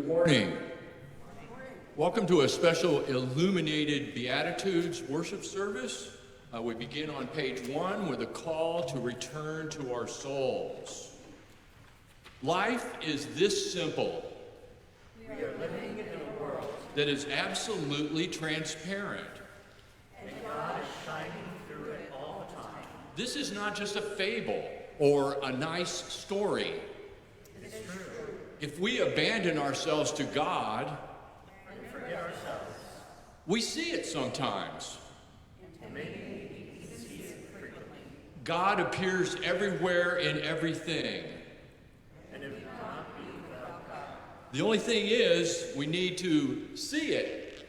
Good morning. Welcome to a special Illuminated Beatitudes worship service. We begin on page 1 with a call to return to our souls. Life is this simple. We are living in a world that is absolutely transparent. and God is shining through it all the time. This is not just a fable or a nice story. It's true. If we abandon ourselves to God, And forget ourselves. we see it sometimes. And maybe we see it frequently. God appears everywhere in everything. And it cannot be without God. The only thing is, we need to see it.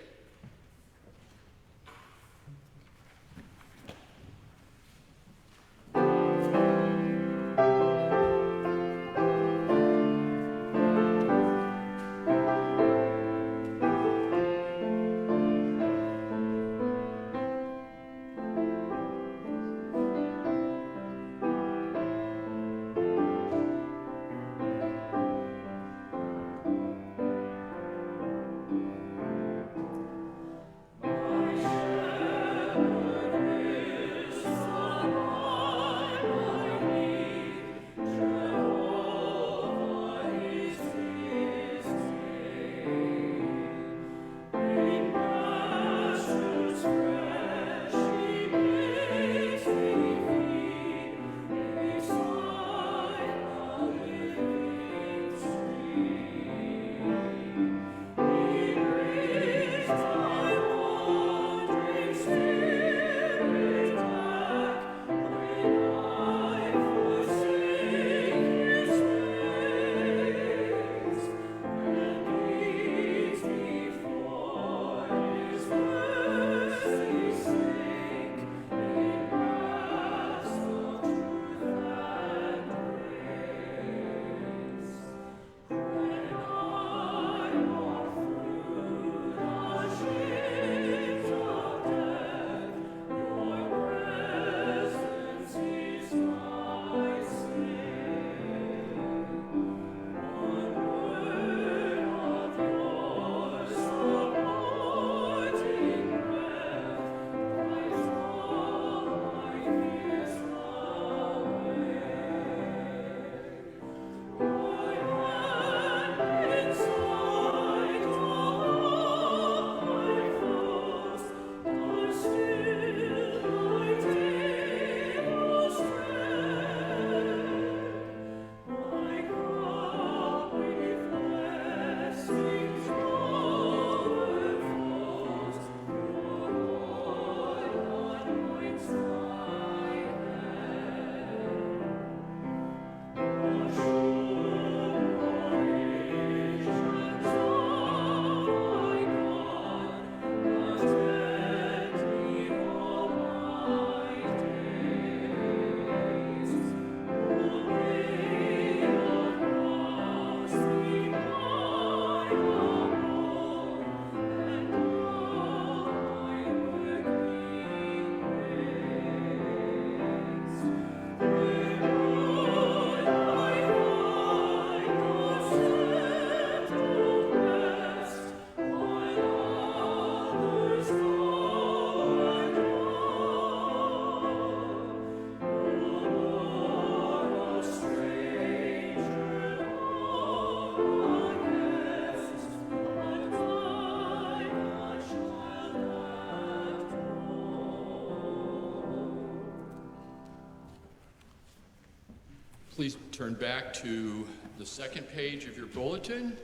Please turn back to the second page of your bulletin.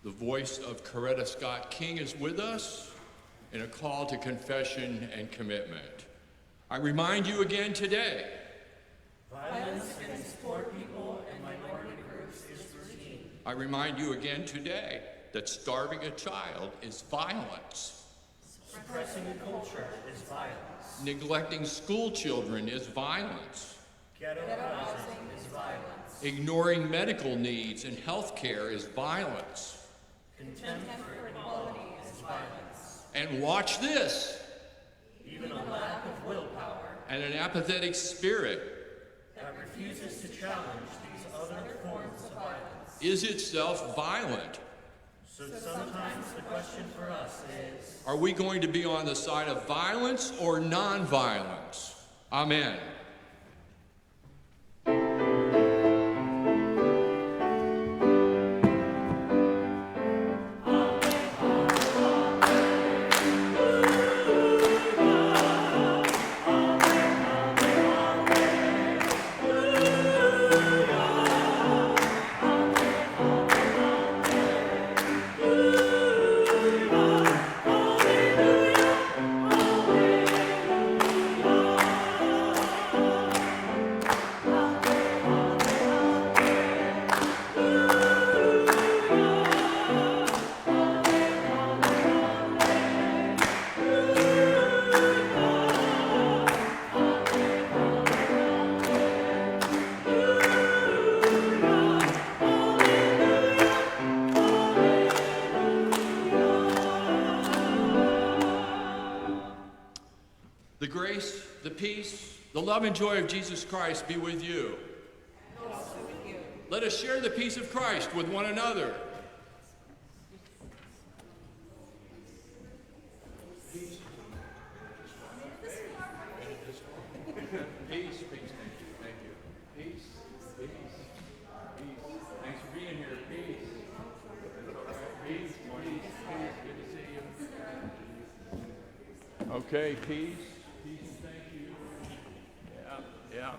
The voice of Coretta Scott King is with us in a call to confession and commitment. I remind you again today, Violence against poor people and minority groups is routine. I remind you again today that starving a child is violence. Suppressing a culture is violence. Neglecting school children is violence. Ghetto housing is violence. Ignoring medical needs and health care is violence. Contempt for equality is violence. And watch this. Even a lack of willpower And an apathetic spirit that refuses to challenge these other forms of violence is itself violent. So sometimes the question for us is, are we going to be on the side of violence or nonviolence? Amen. The grace, the peace, the love and joy of Jesus Christ be with you. And also with you. Let us share the peace of Christ with one another. Peace, peace, thank you. Peace, peace, peace. Thanks for being here. Peace. Peace, morning. Peace, good to see you. Okay, peace. Peace and thank you. Yeah.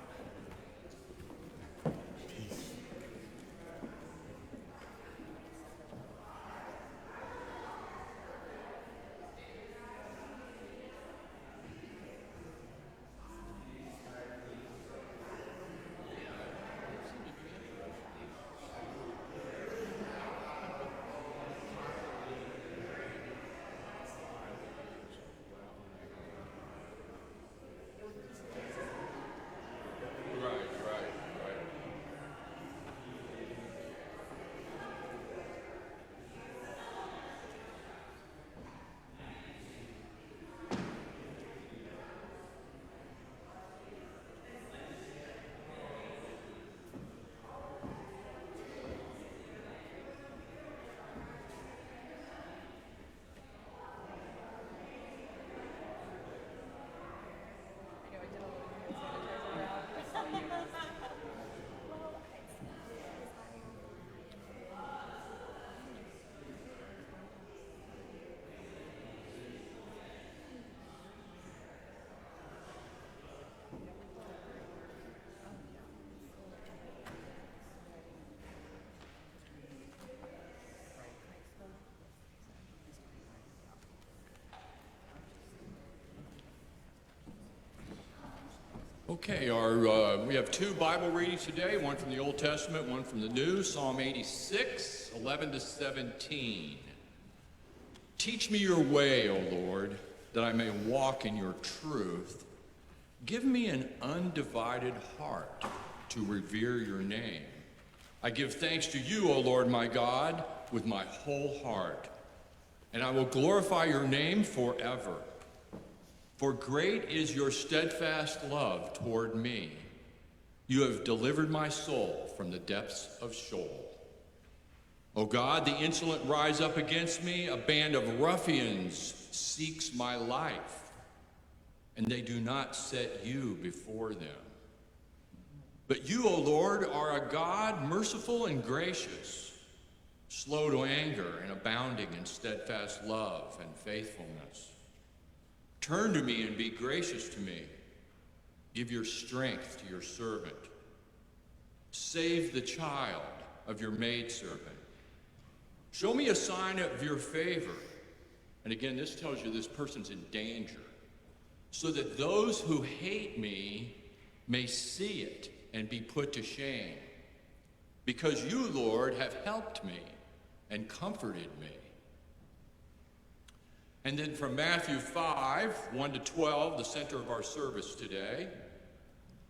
Okay, we have two Bible readings today, one from the Old Testament, one from the New, Psalm 86, 11 to 17. Teach me your way, O Lord, that I may walk in your truth. Give me an undivided heart to revere your name. I give thanks to you, O Lord my God, with my whole heart, and I will glorify your name forever. For great is your steadfast love toward me. You have delivered my soul from the depths of Sheol. O God, the insolent rise up against me. A band of ruffians seeks my life, and they do not set you before them. But you, O Lord, are a God merciful and gracious, slow to anger and abounding in steadfast love and faithfulness. Turn to me and be gracious to me. Give your strength to your servant. Save the child of your maidservant. Show me a sign of your favor. And again, this tells you this person's in danger, so that those who hate me may see it and be put to shame. Because you, Lord, have helped me and comforted me. And then from Matthew 5, 1 to 12, the center of our service today.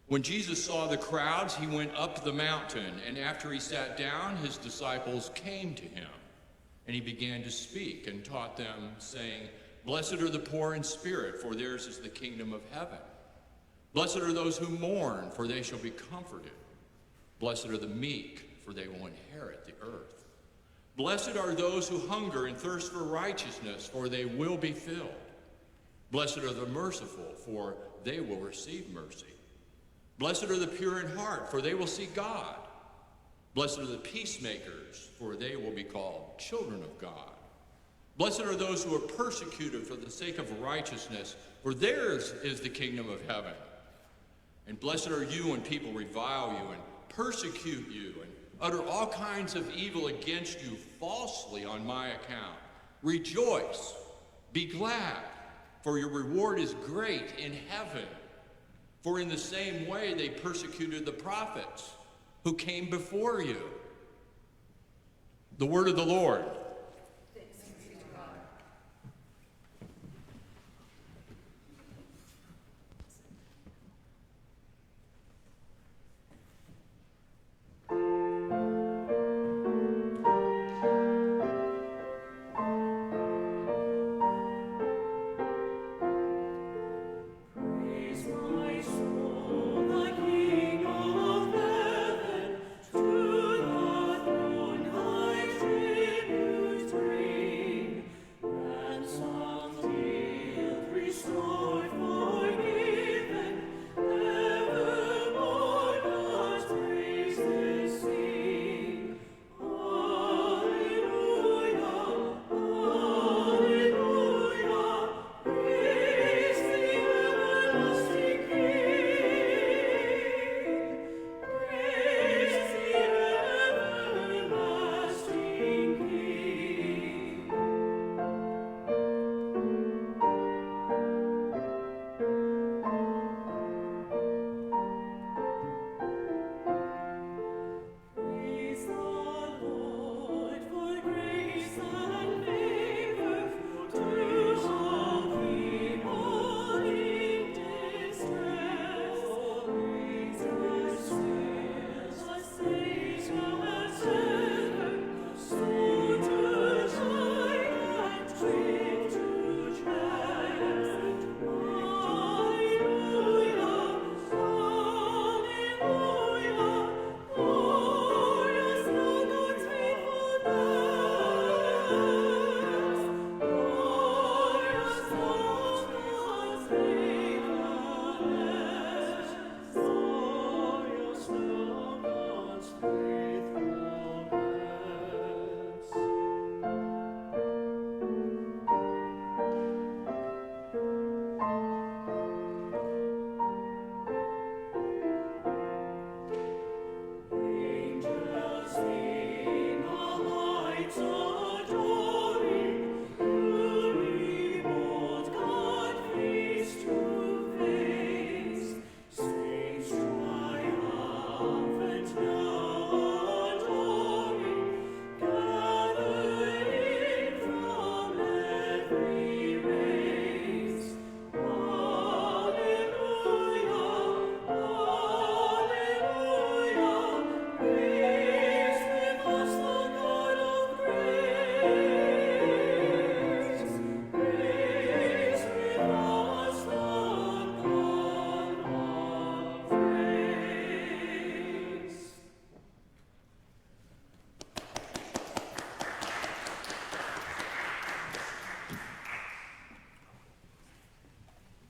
When Jesus saw the crowds, he went up the mountain, and after he sat down, his disciples came to him. And he began to speak and taught them, saying, Blessed are the poor in spirit, for theirs is the kingdom of heaven. Blessed are those who mourn, for they shall be comforted. Blessed are the meek, for they will inherit the earth. Blessed are those who hunger and thirst for righteousness, for they will be filled. Blessed are the merciful, for they will receive mercy. Blessed are the pure in heart, for they will see God. Blessed are the peacemakers, for they will be called children of God. Blessed are those who are persecuted for the sake of righteousness, for theirs is the kingdom of heaven. And blessed are you when people revile you and persecute you and utter all kinds of evil against you falsely on my account. Rejoice, be glad, for your reward is great in heaven. For in the same way they persecuted the prophets who came before you. The word of the Lord.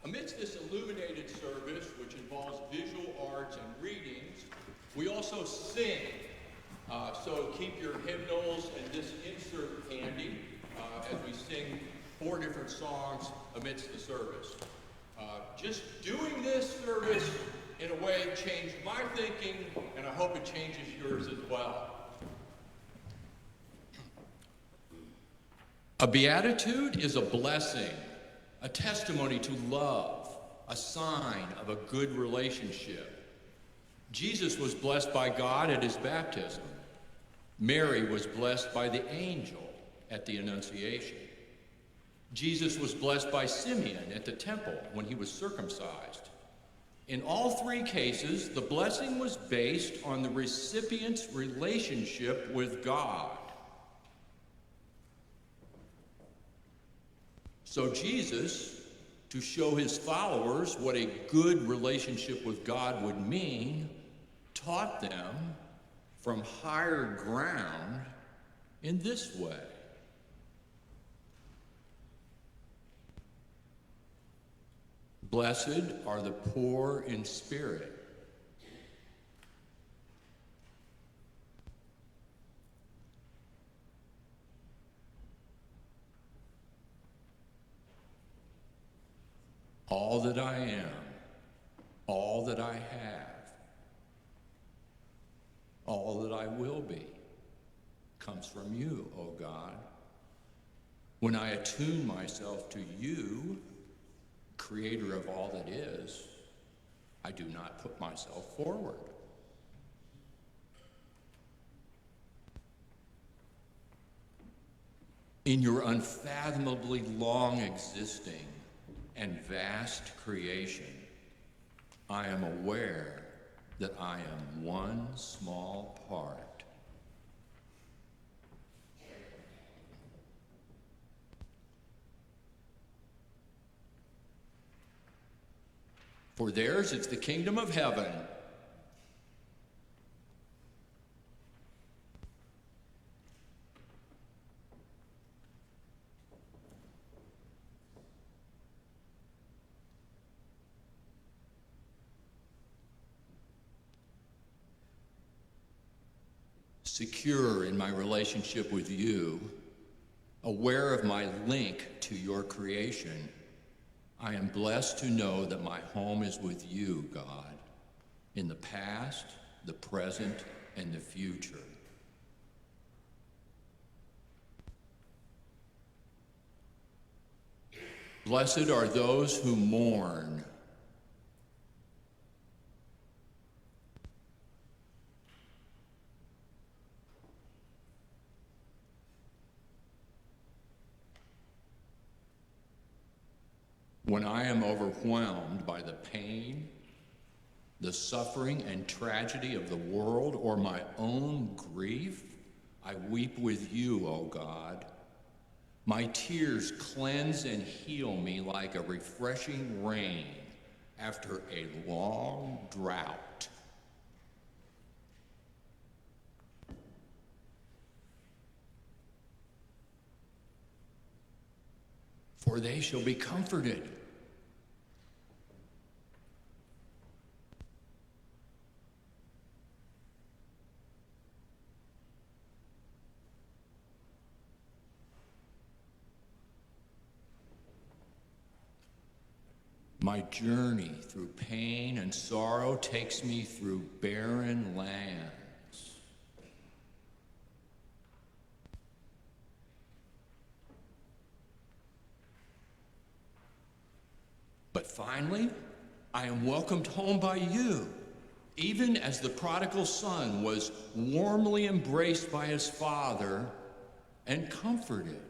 Amidst this illuminated service, which involves visual arts and readings, we also sing. So keep your hymnals and this insert handy as we sing 4 different songs amidst the service. Just doing this service in a way changed my thinking, and I hope it changes yours as well. A beatitude is a blessing, a testimony to love, a sign of a good relationship. Jesus was blessed by God at his baptism. Mary was blessed by the angel at the Annunciation. Jesus was blessed by Simeon at the temple when he was circumcised. In all 3 cases, the blessing was based on the recipient's relationship with God. So Jesus, to show his followers what a good relationship with God would mean, taught them from higher ground in this way. Blessed are the poor in spirit. All that I am, all that I have, all that I will be comes from you, O God. When I attune myself to you, creator of all that is, I do not put myself forward. In your unfathomably long existing and vast creation, I am aware that I am one small part. For theirs is the kingdom of heaven. Secure in my relationship with you, aware of my link to your creation, I am blessed to know that my home is with you, God, in the past, the present, and the future. Blessed are those who mourn. When I am overwhelmed by the pain, the suffering and tragedy of the world, or my own grief, I weep with you, O God. My tears cleanse and heal me like a refreshing rain after a long drought. For they shall be comforted. My journey through pain and sorrow takes me through barren lands. But finally, I am welcomed home by you, even as the prodigal son was warmly embraced by his father and comforted.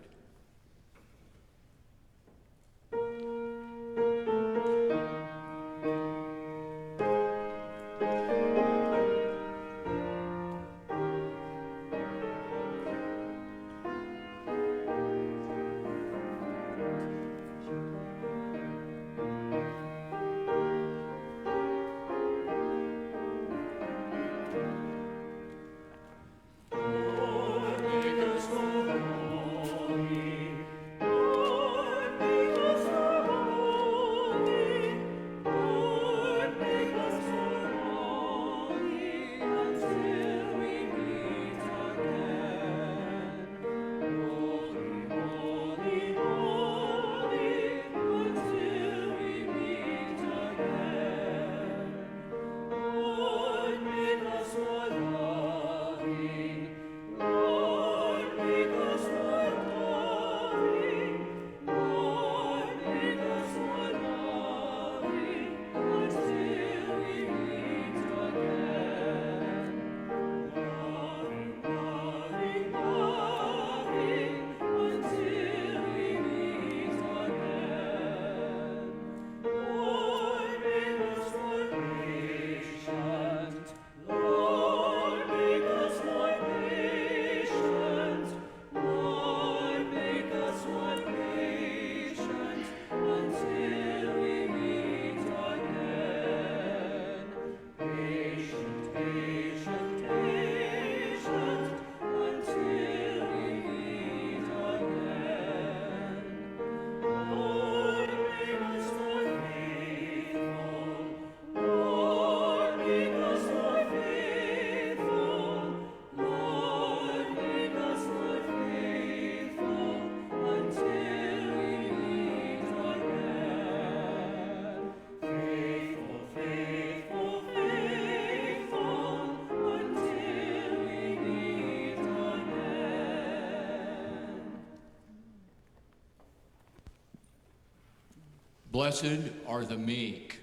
Blessed are the meek.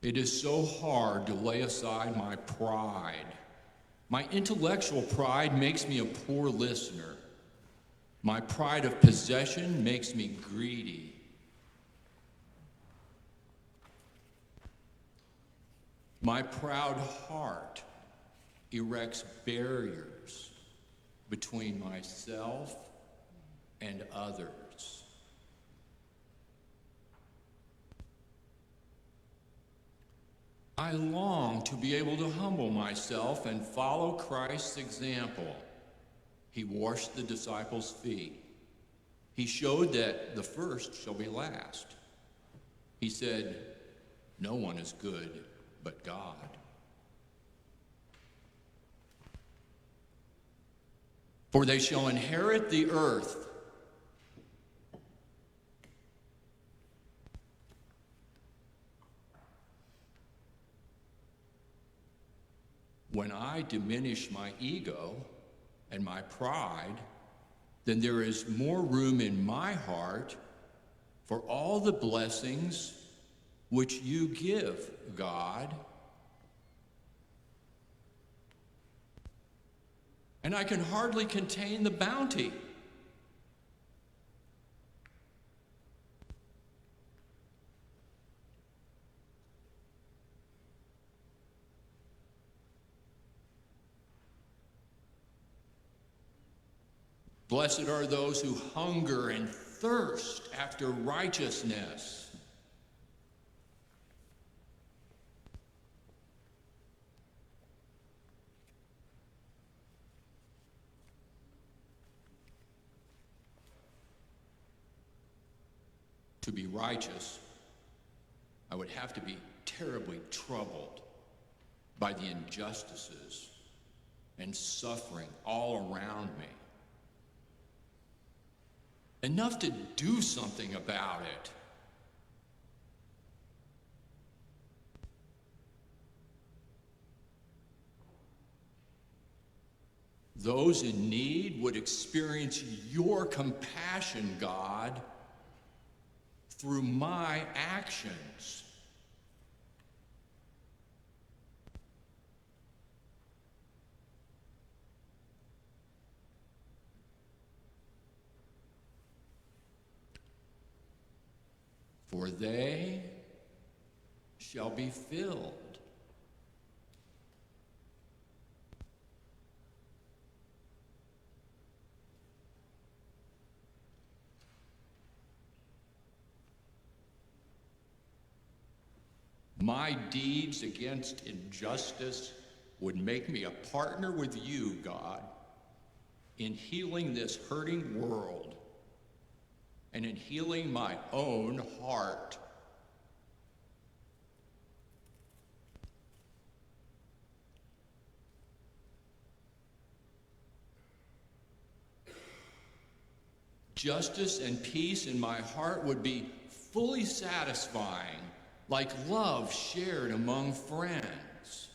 It is so hard to lay aside my pride. My intellectual pride makes me a poor listener. My pride of possession makes me greedy. My proud heart erects barriers between myself and others. I long to be able to humble myself and follow Christ's example. He washed the disciples' feet. He showed that the first shall be last. He said, "No one is good but God." For they shall inherit the earth. When I diminish my ego and my pride, then there is more room in my heart for all the blessings which you give, God. And I can hardly contain the bounty. Blessed are those who hunger and thirst after righteousness. To be righteous, I would have to be terribly troubled by the injustices and suffering all around me. Enough to do something about it. Those in need would experience your compassion, God, through my actions. For they shall be filled. My deeds against injustice would make me a partner with you, God, in healing this hurting world and in healing my own heart. Justice and peace in my heart would be fully satisfying, like love shared among friends.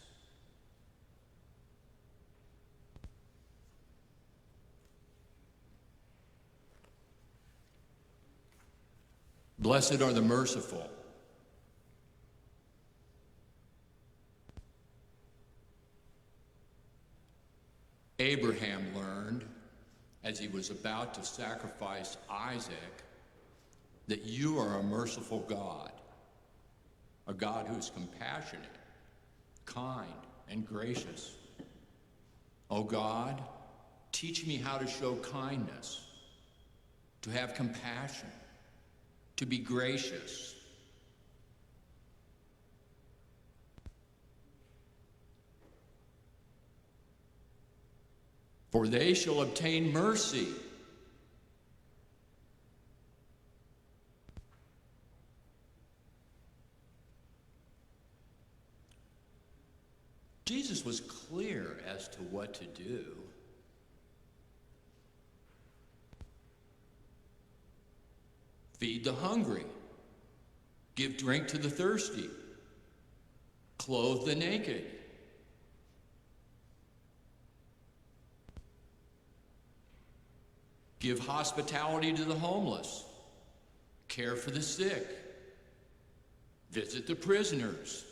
Blessed are the merciful. Abraham learned, as he was about to sacrifice Isaac, that you are a merciful God, a God who is compassionate, kind, and gracious. Oh God, teach me how to show kindness, to have compassion, to be gracious. For they shall obtain mercy. Jesus was clear as to what to do. Feed the hungry, give drink to the thirsty, clothe the naked, Give hospitality to the homeless. Care for the sick. Visit the prisoners.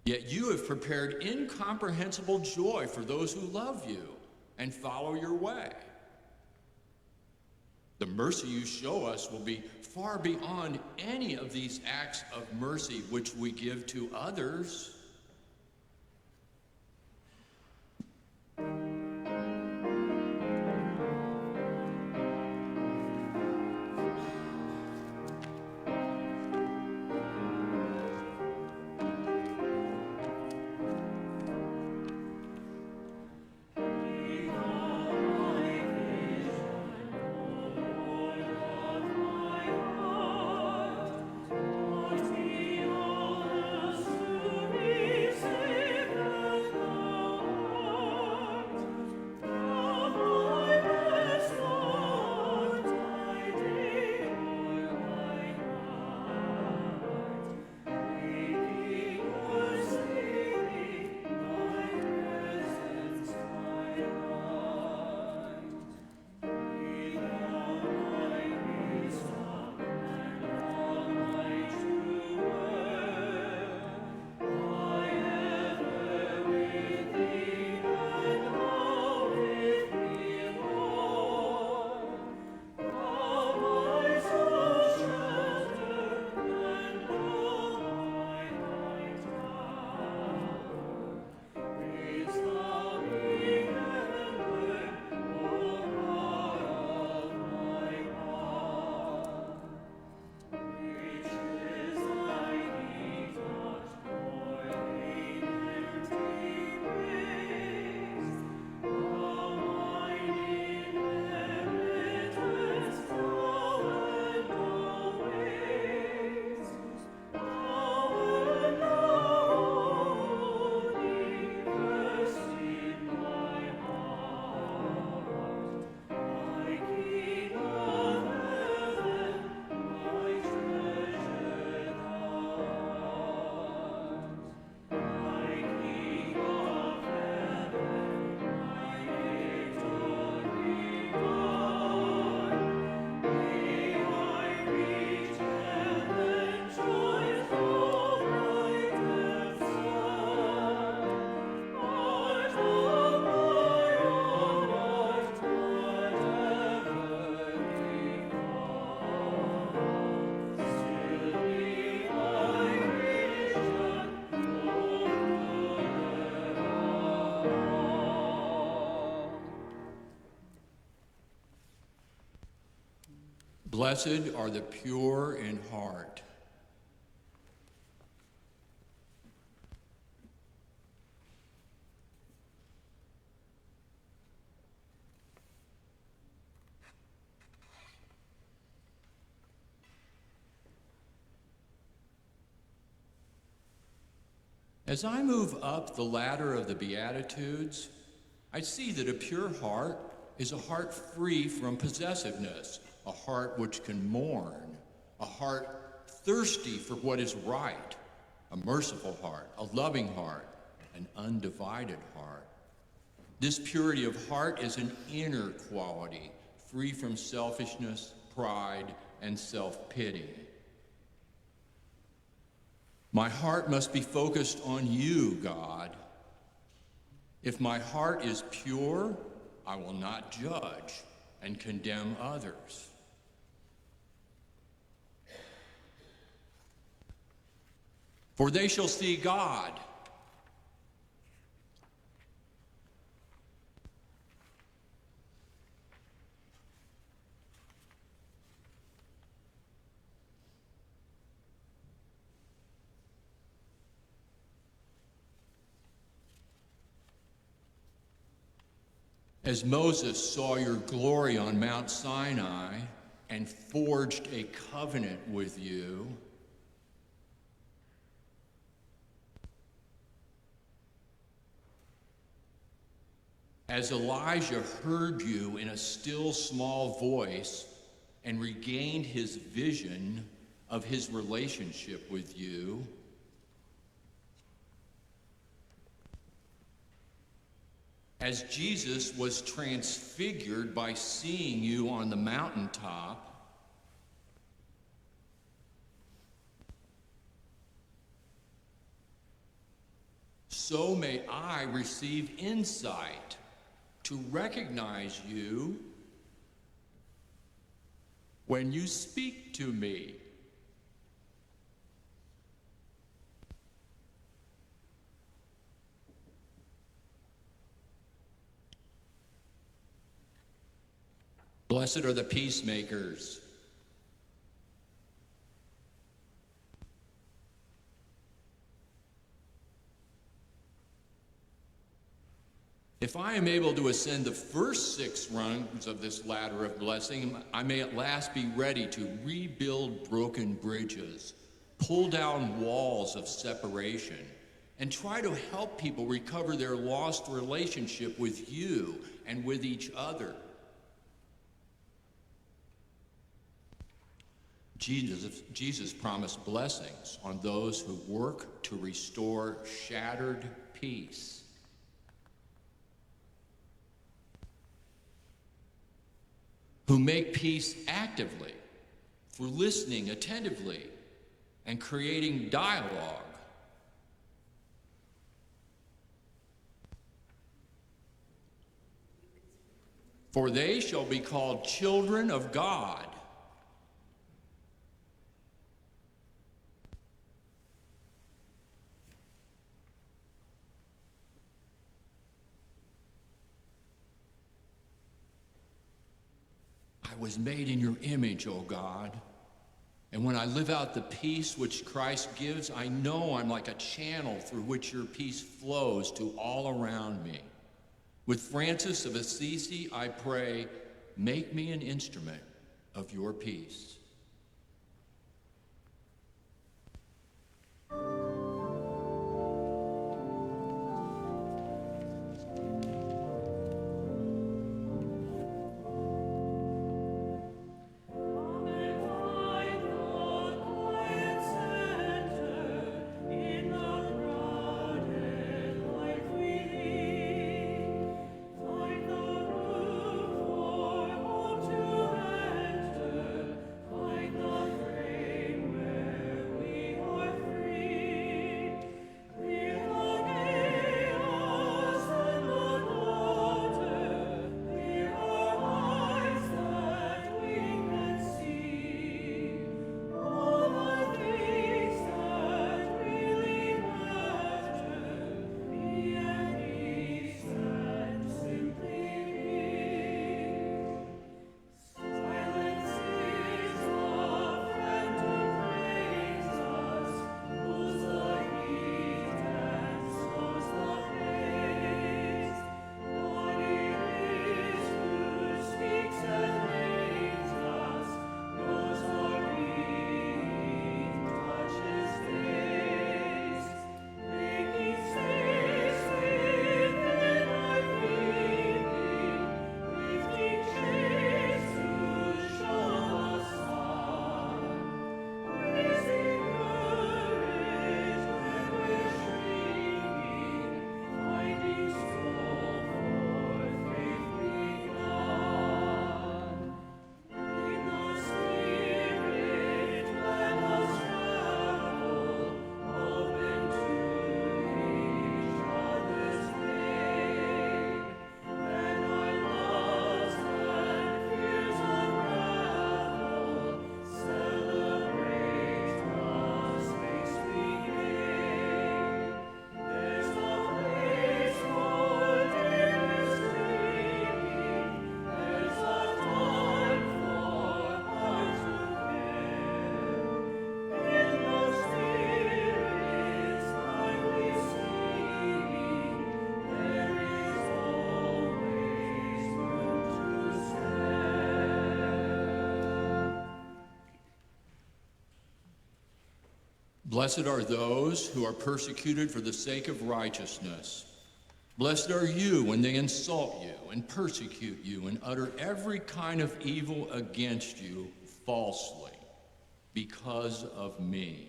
Yet you have prepared incomprehensible joy for those who love you and follow your way. The mercy you show us will be far beyond any of these acts of mercy which we give to others. Blessed are the pure in heart. As I move up the ladder of the Beatitudes, I see that a pure heart is a heart free from possessiveness, a heart which can mourn, a heart thirsty for what is right, a merciful heart, a loving heart, an undivided heart. This purity of heart is an inner quality, free from selfishness, pride, and self-pity. My heart must be focused on you, God. If my heart is pure, I will not judge and condemn others. For they shall see God. As Moses saw your glory on Mount Sinai and forged a covenant with you, as Elijah heard you in a still small voice and regained his vision of his relationship with you, As Jesus was transfigured by seeing you on the mountaintop, so may I receive insight to recognize you when you speak to me. Blessed are the peacemakers. If I am able to ascend the first 6 rungs of this ladder of blessing, I may at last be ready to rebuild broken bridges, pull down walls of separation, and try to help people recover their lost relationship with you and with each other. Jesus promised blessings on those who work to restore shattered peace. Who make peace actively through listening attentively and creating dialogue. For they shall be called children of God. I was made in your image, O God. And when I live out the peace which Christ gives, I know I'm like a channel through which your peace flows to all around me. With Francis of Assisi, I pray, make me an instrument of your peace. Blessed are those who are persecuted for the sake of righteousness. Blessed are you when they insult you and persecute you and utter every kind of evil against you falsely because of me.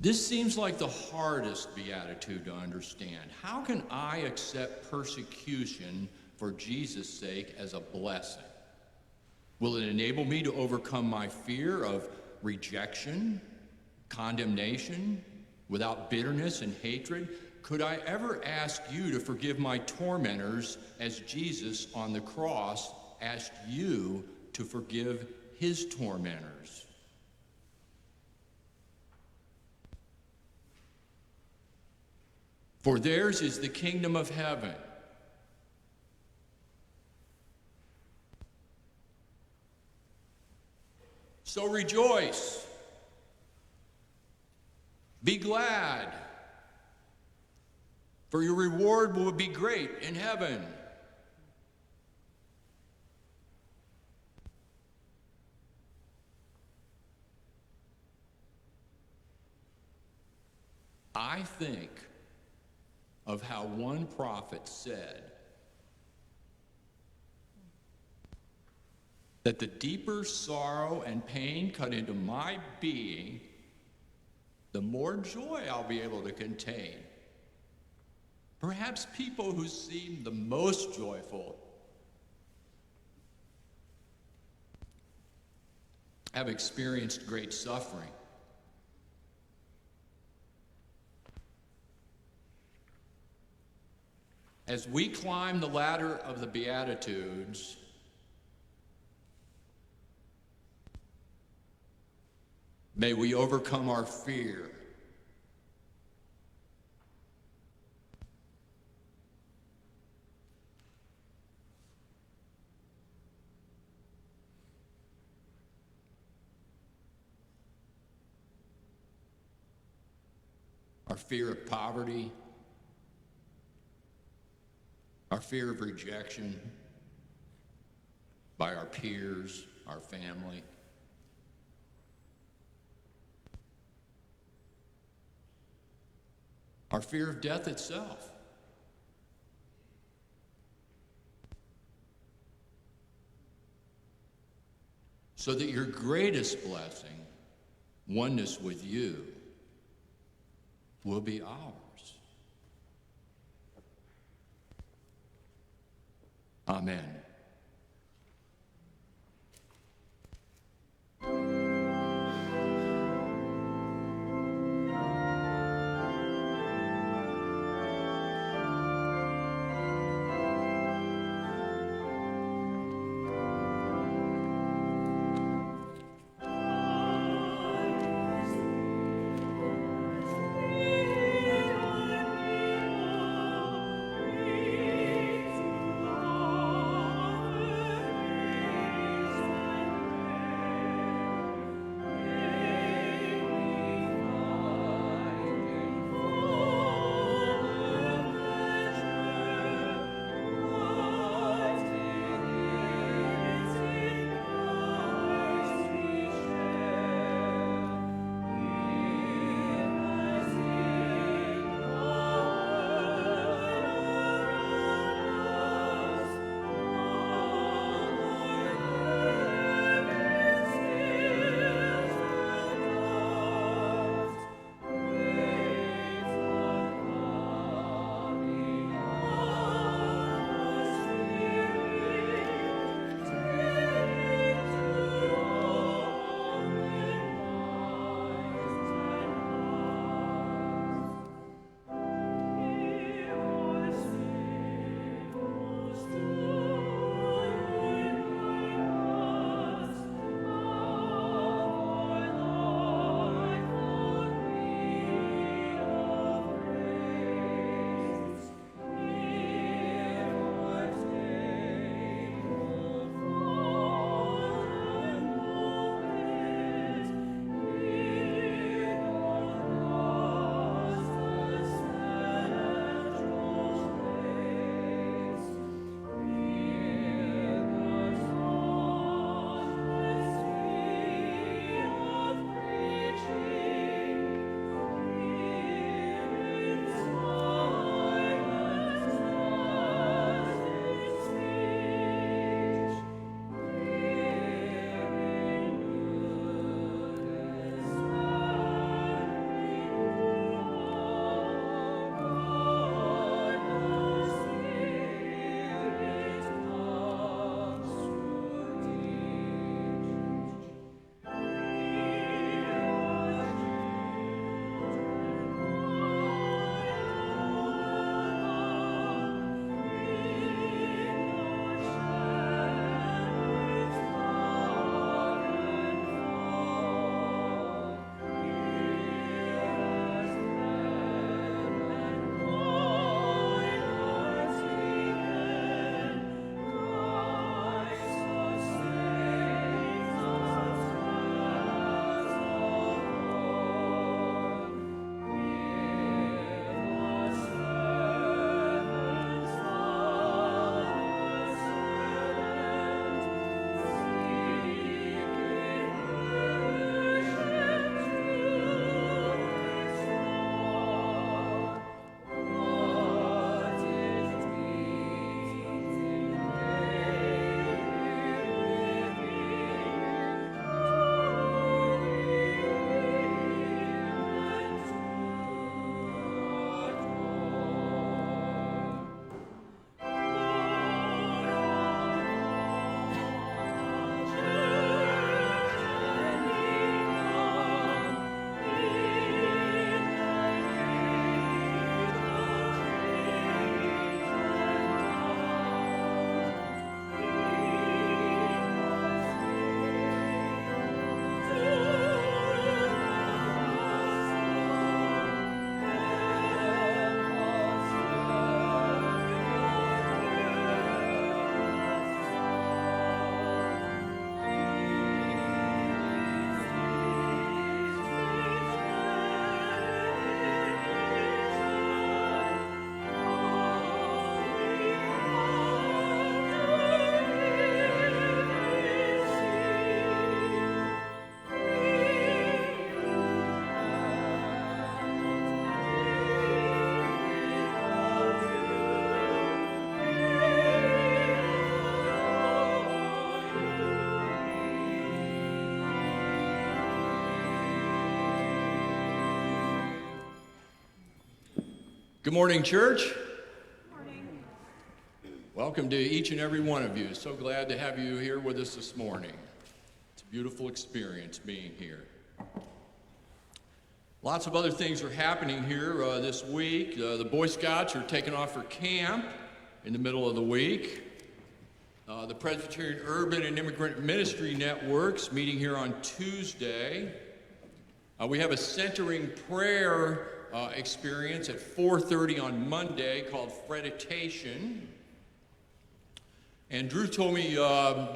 This seems like the hardest beatitude to understand. How can I accept persecution for Jesus' sake as a blessing? Will it enable me to overcome my fear of rejection, condemnation, without bitterness and hatred? Could I ever ask you to forgive my tormentors as Jesus on the cross asked you to forgive his tormentors? For theirs is the kingdom of heaven. So rejoice. Be glad, for your reward will be great in heaven. I think of how one prophet said that the deeper sorrow and pain cut into my being, the more joy I'll be able to contain. Perhaps people who seem the most joyful have experienced great suffering. As we climb the ladder of the Beatitudes, may we overcome our fear. Our fear of poverty, our fear of rejection by our peers, our family. Our fear of death itself. So that your greatest blessing, oneness with you, will be ours. Amen. Good morning, church. Morning. Welcome to each and every one of you. So glad to have you here with us this morning. It's a beautiful experience being here. Lots of other things are happening here this week. The Boy Scouts are taking off for camp in the middle of the week. The Presbyterian Urban and Immigrant Ministry Network's meeting here on Tuesday. We have a centering prayer experience at 4:30 on Monday called Freditation. And Drew told me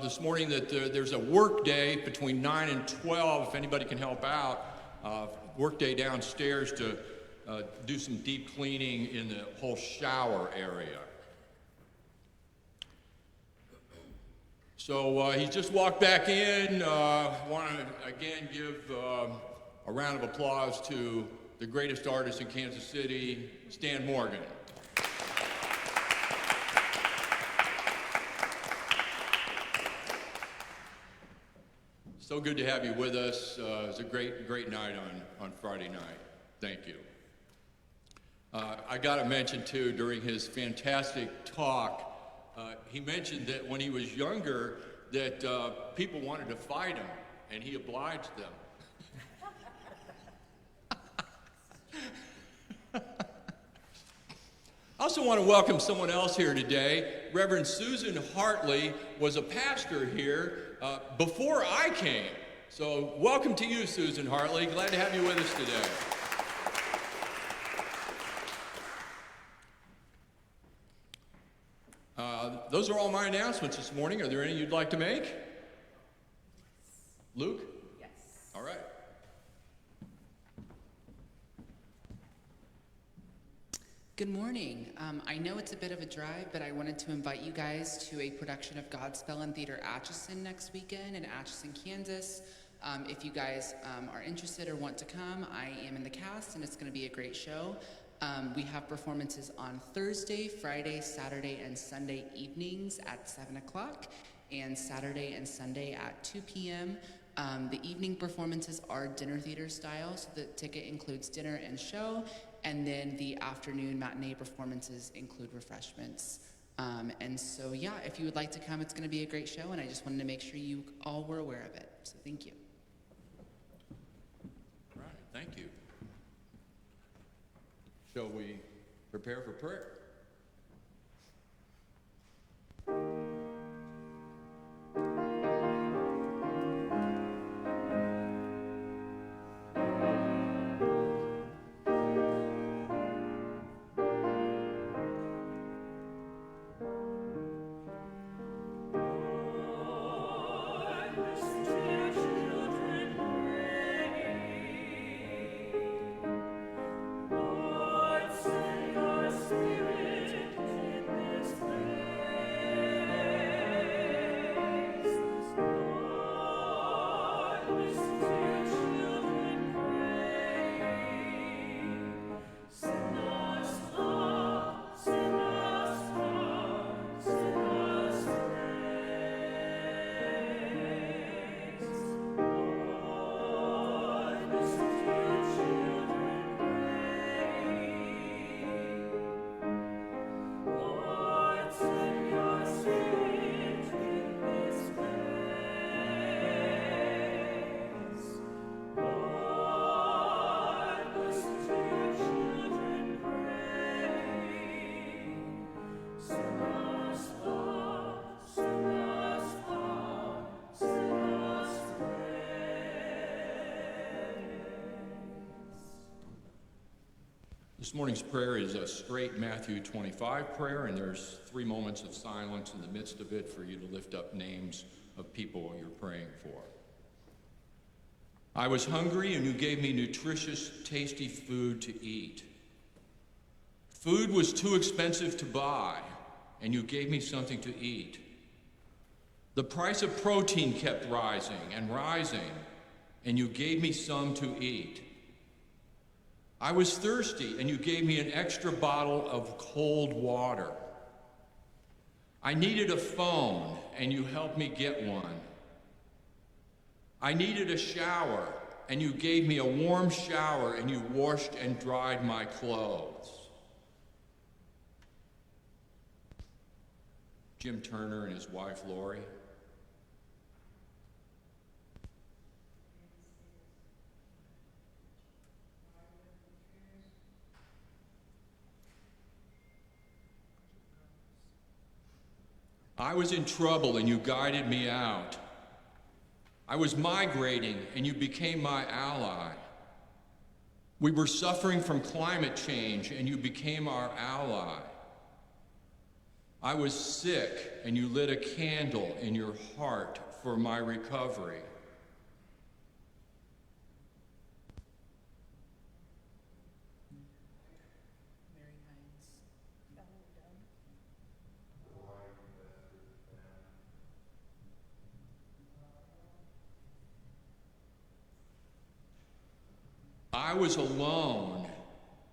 this morning that there's a work day between 9 and 12, if anybody can help out, work day downstairs to do some deep cleaning in the whole shower area. So he's just walked back in. Want to again give a round of applause to the greatest artist in Kansas City, Stan Morgan. So good to have you with us. It was a great night on Friday night. Thank you. I got to mention too, during his fantastic talk, he mentioned that when he was younger, that people wanted to fight him, and he obliged them. I also want to welcome someone else here today. Reverend Susan Hartley was a pastor here before I came. So welcome to you, Susan Hartley. Glad to have you with us today. Those are all my announcements this morning. Are there any you'd like to make? Luke? Yes. All right. Good morning. I know it's a bit of a drive, but I wanted to invite you guys to a production of Godspell in Theater Atchison next weekend in Atchison, Kansas. If you guys are interested or want to come, I am in the cast, and it's going to be a great show. We have performances on Thursday, Friday, Saturday, and Sunday evenings at 7 o'clock, and Saturday and Sunday at 2 p.m. The evening performances are dinner theater style, so the ticket includes dinner and show, and then the afternoon matinee performances include refreshments. And so, yeah, if you would like to come, it's going to be a great show, and I just wanted to make sure you all were aware of it. So thank you. All right, thank you. Shall we prepare for prayer? This morning's prayer is a straight Matthew 25 prayer, and there's 3 moments of silence in the midst of it for you to lift up names of people you're praying for. I was hungry, and you gave me nutritious, tasty food to eat. Food was too expensive to buy, and you gave me something to eat. The price of protein kept rising, and you gave me some to eat. I was thirsty, and you gave me an extra bottle of cold water. I needed a phone, and you helped me get one. I needed a shower, and you gave me a warm shower, and you washed and dried my clothes. Jim Turner and his wife Lori. I was in trouble and you guided me out. I was migrating and you became my ally. We were suffering from climate change and you became our ally. I was sick and you lit a candle in your heart for my recovery. I was alone,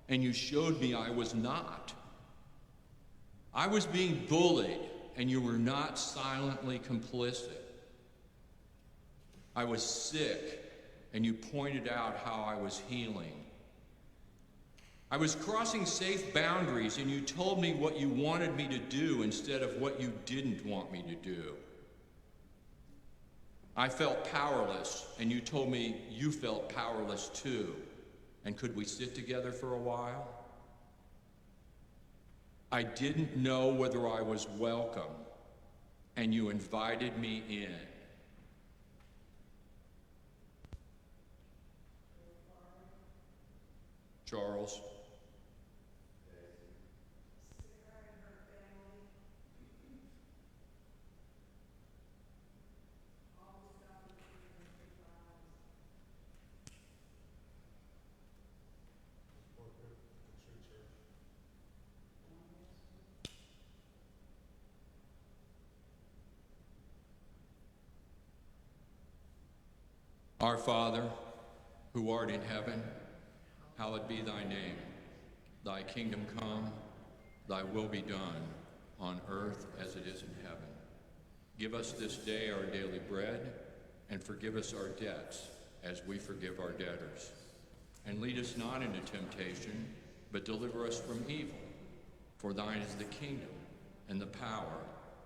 and you showed me I was not. I was being bullied, and you were not silently complicit. I was sick, and you pointed out how I was healing. I was crossing safe boundaries, and you told me what you wanted me to do instead of what you didn't want me to do. I felt powerless, and you told me you felt powerless too. And could we sit together for a while? I didn't know whether I was welcome, and you invited me in. Charles. Our Father, who art in heaven, hallowed be thy name. Thy kingdom come, thy will be done, on earth as it is in heaven. Give us this day our daily bread, and forgive us our debts, as we forgive our debtors. And lead us not into temptation, but deliver us from evil. For thine is the kingdom, and the power,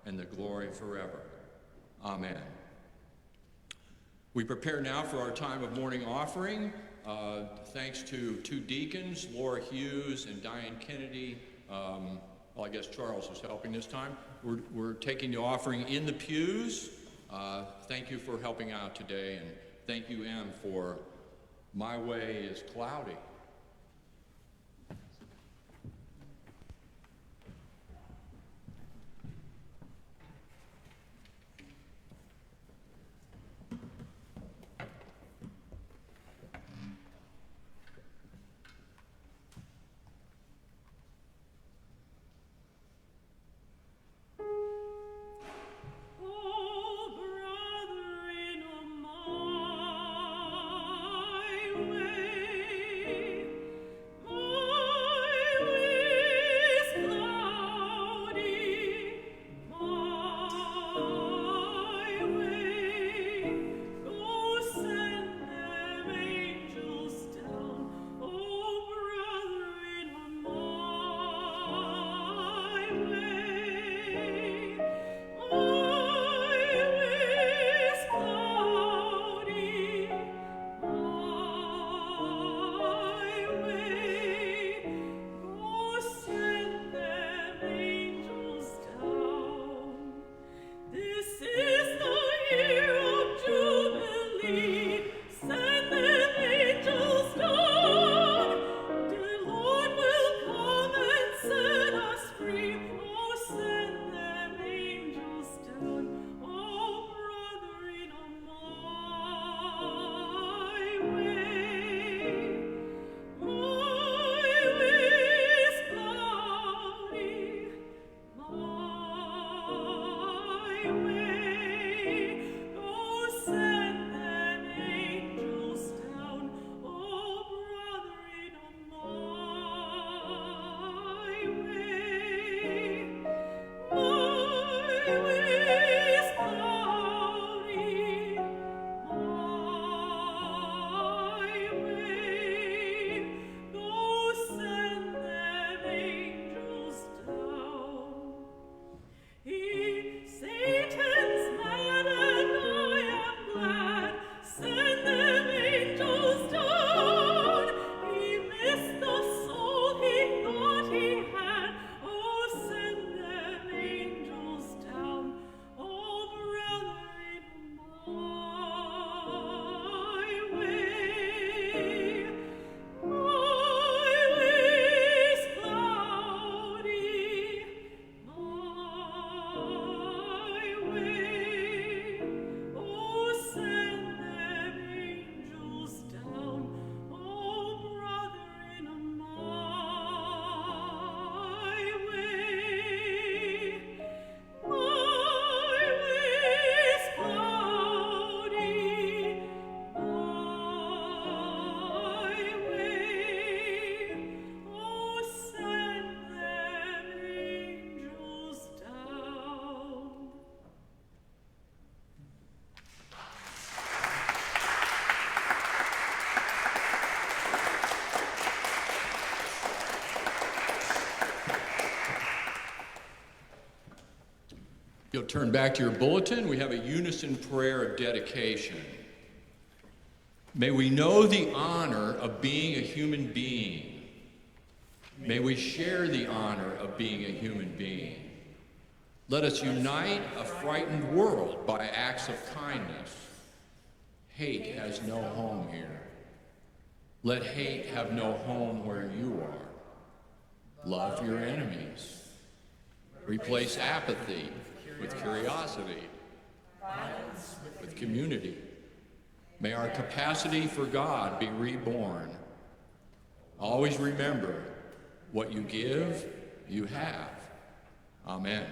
and the glory forever. Amen. We prepare now for our time of morning offering. Thanks to two deacons, Laura Hughes and Diane Kennedy. Well, I guess Charles is helping this time. We're taking the offering in the pews. Thank you for helping out today, and thank you, Em, for My Way is Cloudy. My way You'll turn back to your bulletin. We have a unison prayer of dedication. May we know the honor of being a human being. May we share the honor of being a human being. Let us unite a frightened world by acts of kindness. Hate has no home here. Let hate have no home where you are. Love your enemies. Replace apathy with curiosity, with community. May our capacity for God be reborn. Always remember, what you give, you have. Amen.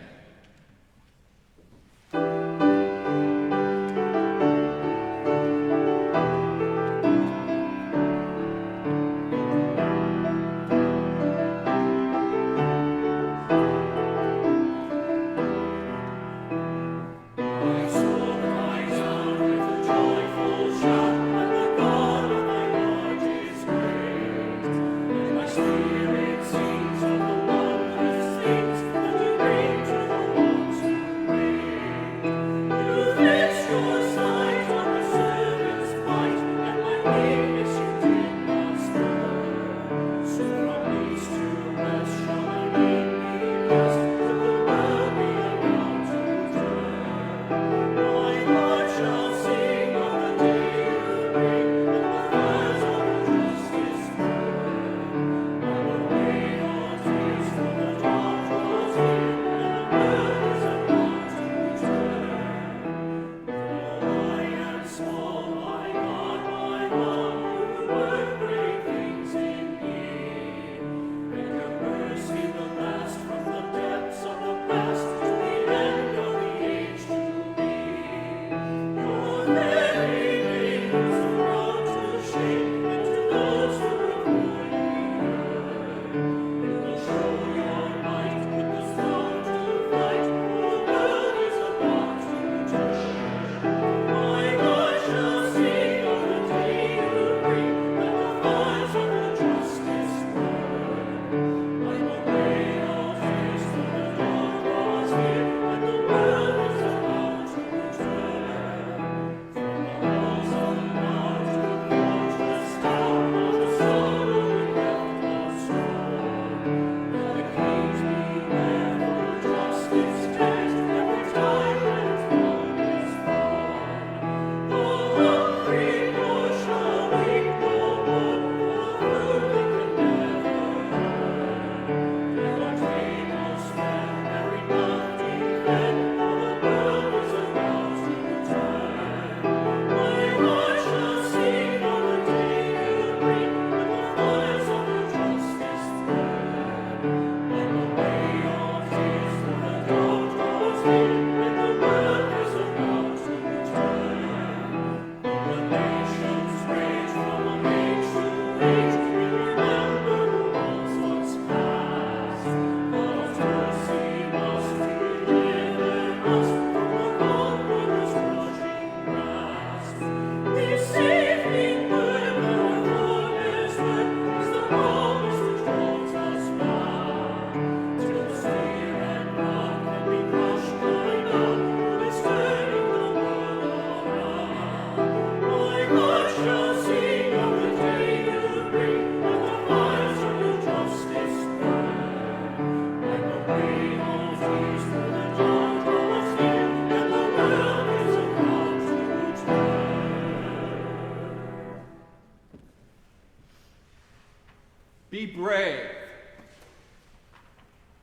Be brave.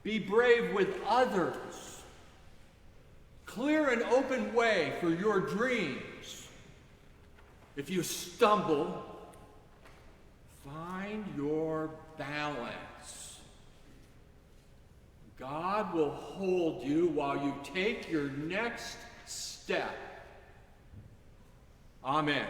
Be brave with others. Clear an open way for your dreams. If you stumble, find your balance. God will hold you while you take your next step. Amen.